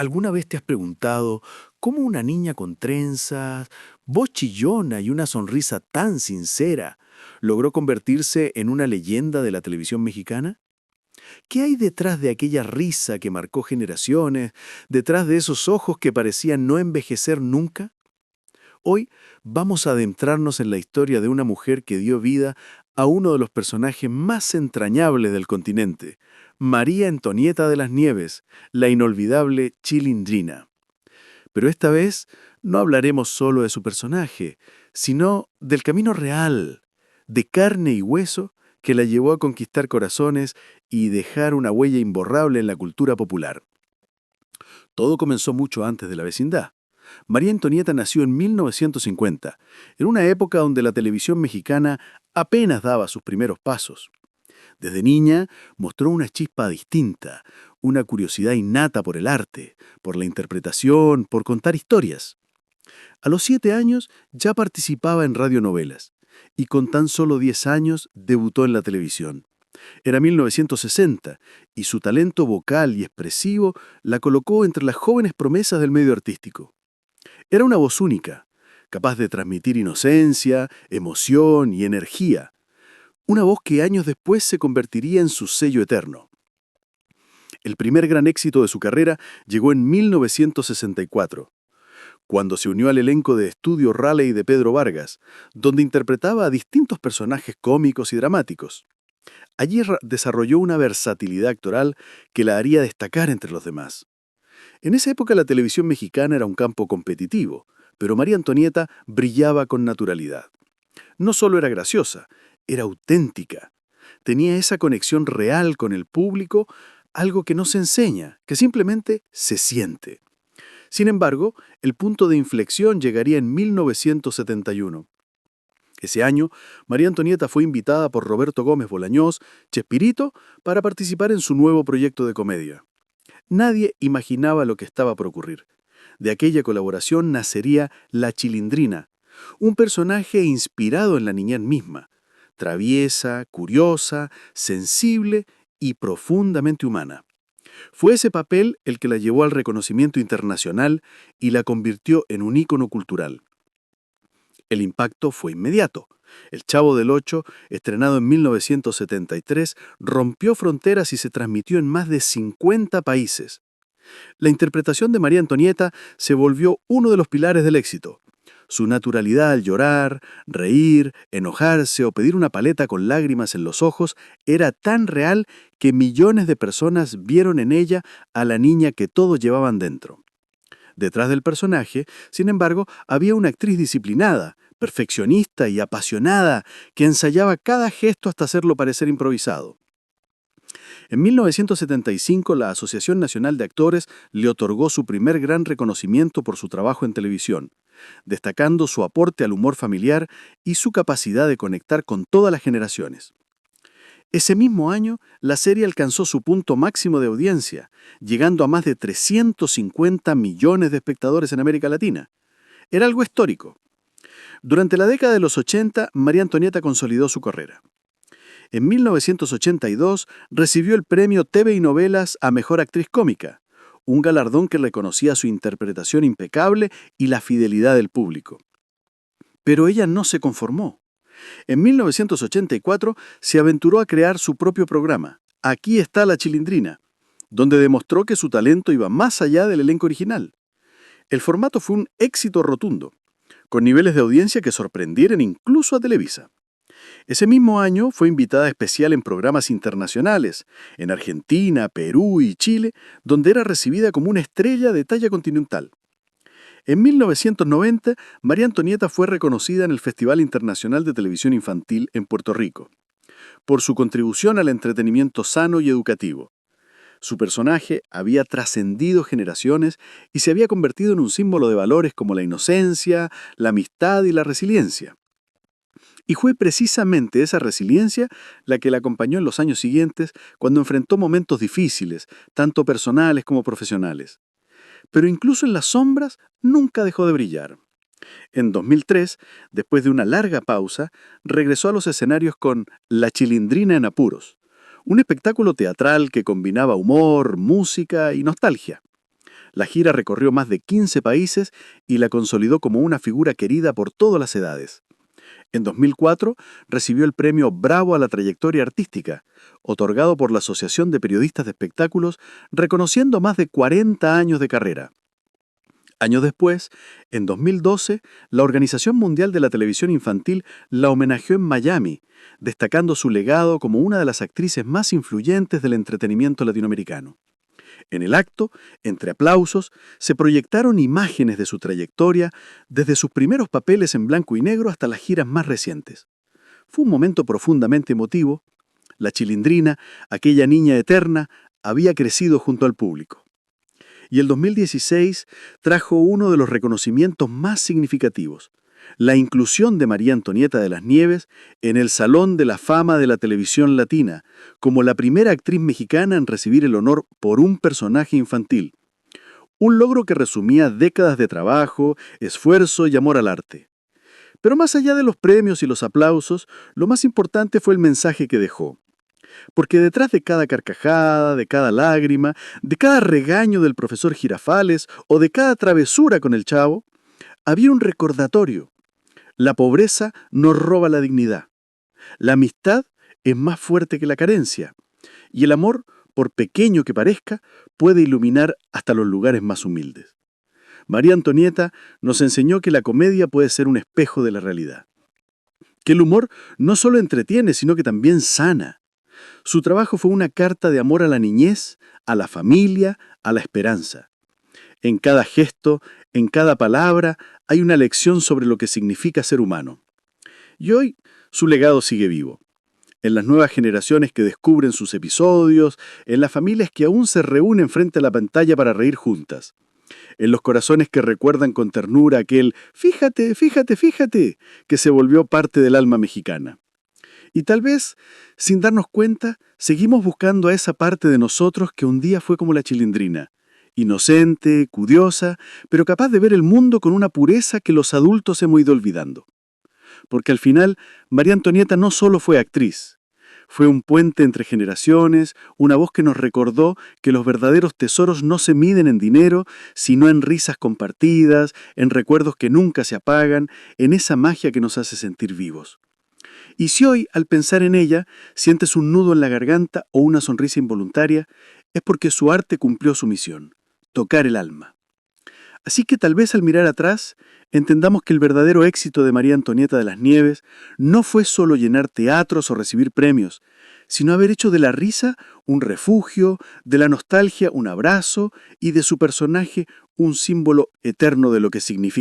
¿Alguna vez te has preguntado cómo una niña con trenzas, voz chillona y una sonrisa tan sincera logró convertirse en una leyenda de la televisión mexicana? ¿Qué hay detrás de aquella risa que marcó generaciones, detrás de esos ojos que parecían no envejecer nunca? Hoy vamos a adentrarnos en la historia de una mujer que dio vida a uno de los personajes más entrañables del continente, María Antonieta de las Nieves, la inolvidable Chilindrina. Pero esta vez no hablaremos solo de su personaje, sino del camino real, de carne y hueso, que la llevó a conquistar corazones y dejar una huella imborrable en la cultura popular. Todo comenzó mucho antes de la vecindad. María Antonieta nació en 1950, en una época donde la televisión mexicana apenas daba sus primeros pasos. Desde niña mostró una chispa distinta, una curiosidad innata por el arte, por la interpretación, por contar historias. A los 7 años ya participaba en radionovelas y con tan solo 10 años debutó en la televisión. Era 1960 y su talento vocal y expresivo la colocó entre las jóvenes promesas del medio artístico. Era una voz única, capaz de transmitir inocencia, emoción y energía. Una voz que años después se convertiría en su sello eterno. El primer gran éxito de su carrera llegó en 1964, cuando se unió al elenco de Estudio Raleigh de Pedro Vargas, donde interpretaba a distintos personajes cómicos y dramáticos. Allí desarrolló una versatilidad actoral que la haría destacar entre los demás. En esa época la televisión mexicana era un campo competitivo, pero María Antonieta brillaba con naturalidad. No solo era graciosa, era auténtica. Tenía esa conexión real con el público, algo que no se enseña, que simplemente se siente. Sin embargo, el punto de inflexión llegaría en 1971. Ese año, María Antonieta fue invitada por Roberto Gómez Bolañós, Chespirito, para participar en su nuevo proyecto de comedia. Nadie imaginaba lo que estaba por ocurrir. De aquella colaboración nacería La Chilindrina, un personaje inspirado en la niñez misma, traviesa, curiosa, sensible y profundamente humana. Fue ese papel el que la llevó al reconocimiento internacional y la convirtió en un ícono cultural. El impacto fue inmediato. El Chavo del Ocho, estrenado en 1973, rompió fronteras y se transmitió en más de 50 países. La interpretación de María Antonieta se volvió uno de los pilares del éxito. Su naturalidad al llorar, reír, enojarse o pedir una paleta con lágrimas en los ojos era tan real que millones de personas vieron en ella a la niña que todos llevaban dentro. Detrás del personaje, sin embargo, había una actriz disciplinada, perfeccionista y apasionada que ensayaba cada gesto hasta hacerlo parecer improvisado. En 1975, la Asociación Nacional de Actores le otorgó su primer gran reconocimiento por su trabajo en televisión, destacando su aporte al humor familiar y su capacidad de conectar con todas las generaciones. Ese mismo año, la serie alcanzó su punto máximo de audiencia, llegando a más de 350 millones de espectadores en América Latina. Era algo histórico. Durante la década de los 80, María Antonieta consolidó su carrera. En 1982 recibió el premio TV y Novelas a Mejor Actriz Cómica, un galardón que reconocía su interpretación impecable y la fidelidad del público. Pero ella no se conformó. En 1984 se aventuró a crear su propio programa, Aquí está la Chilindrina, donde demostró que su talento iba más allá del elenco original. El formato fue un éxito rotundo, con niveles de audiencia que sorprendieron incluso a Televisa. Ese mismo año fue invitada especial en programas internacionales, en Argentina, Perú y Chile, donde era recibida como una estrella de talla continental. En 1990, María Antonieta fue reconocida en el Festival Internacional de Televisión Infantil en Puerto Rico, por su contribución al entretenimiento sano y educativo. Su personaje había trascendido generaciones y se había convertido en un símbolo de valores como la inocencia, la amistad y la resiliencia. Y fue precisamente esa resiliencia la que la acompañó en los años siguientes cuando enfrentó momentos difíciles, tanto personales como profesionales. Pero incluso en las sombras nunca dejó de brillar. En 2003, después de una larga pausa, regresó a los escenarios con La Chilindrina en Apuros, un espectáculo teatral que combinaba humor, música y nostalgia. La gira recorrió más de 15 países y la consolidó como una figura querida por todas las edades. En 2004 recibió el premio Bravo a la Trayectoria Artística, otorgado por la Asociación de Periodistas de Espectáculos, reconociendo más de 40 años de carrera. Años después, en 2012, la Organización Mundial de la Televisión Infantil la homenajeó en Miami, destacando su legado como una de las actrices más influyentes del entretenimiento latinoamericano. En el acto, entre aplausos, se proyectaron imágenes de su trayectoria, desde sus primeros papeles en blanco y negro hasta las giras más recientes. Fue un momento profundamente emotivo. La Chilindrina, aquella niña eterna, había crecido junto al público. Y el 2016 trajo uno de los reconocimientos más significativos: la inclusión de María Antonieta de las Nieves en el Salón de la Fama de la Televisión Latina, como la primera actriz mexicana en recibir el honor por un personaje infantil. Un logro que resumía décadas de trabajo, esfuerzo y amor al arte. Pero más allá de los premios y los aplausos, lo más importante fue el mensaje que dejó. Porque detrás de cada carcajada, de cada lágrima, de cada regaño del profesor Girafales o de cada travesura con el Chavo, había un recordatorio. La pobreza no roba la dignidad. La amistad es más fuerte que la carencia. Y el amor, por pequeño que parezca, puede iluminar hasta los lugares más humildes. María Antonieta nos enseñó que la comedia puede ser un espejo de la realidad. Que el humor no solo entretiene, sino que también sana. Su trabajo fue una carta de amor a la niñez, a la familia, a la esperanza. En cada gesto, en cada palabra, hay una lección sobre lo que significa ser humano. Y hoy, su legado sigue vivo. En las nuevas generaciones que descubren sus episodios, en las familias que aún se reúnen frente a la pantalla para reír juntas, en los corazones que recuerdan con ternura aquel "fíjate, fíjate, fíjate", que se volvió parte del alma mexicana. Y tal vez, sin darnos cuenta, seguimos buscando a esa parte de nosotros que un día fue como la Chilindrina, inocente, curiosa, pero capaz de ver el mundo con una pureza que los adultos hemos ido olvidando. Porque al final, María Antonieta no solo fue actriz, fue un puente entre generaciones, una voz que nos recordó que los verdaderos tesoros no se miden en dinero, sino en risas compartidas, en recuerdos que nunca se apagan, en esa magia que nos hace sentir vivos. Y si hoy, al pensar en ella, sientes un nudo en la garganta o una sonrisa involuntaria, es porque su arte cumplió su misión: tocar el alma. Así que tal vez al mirar atrás, entendamos que el verdadero éxito de María Antonieta de las Nieves no fue solo llenar teatros o recibir premios, sino haber hecho de la risa un refugio, de la nostalgia un abrazo y de su personaje un símbolo eterno de lo que significa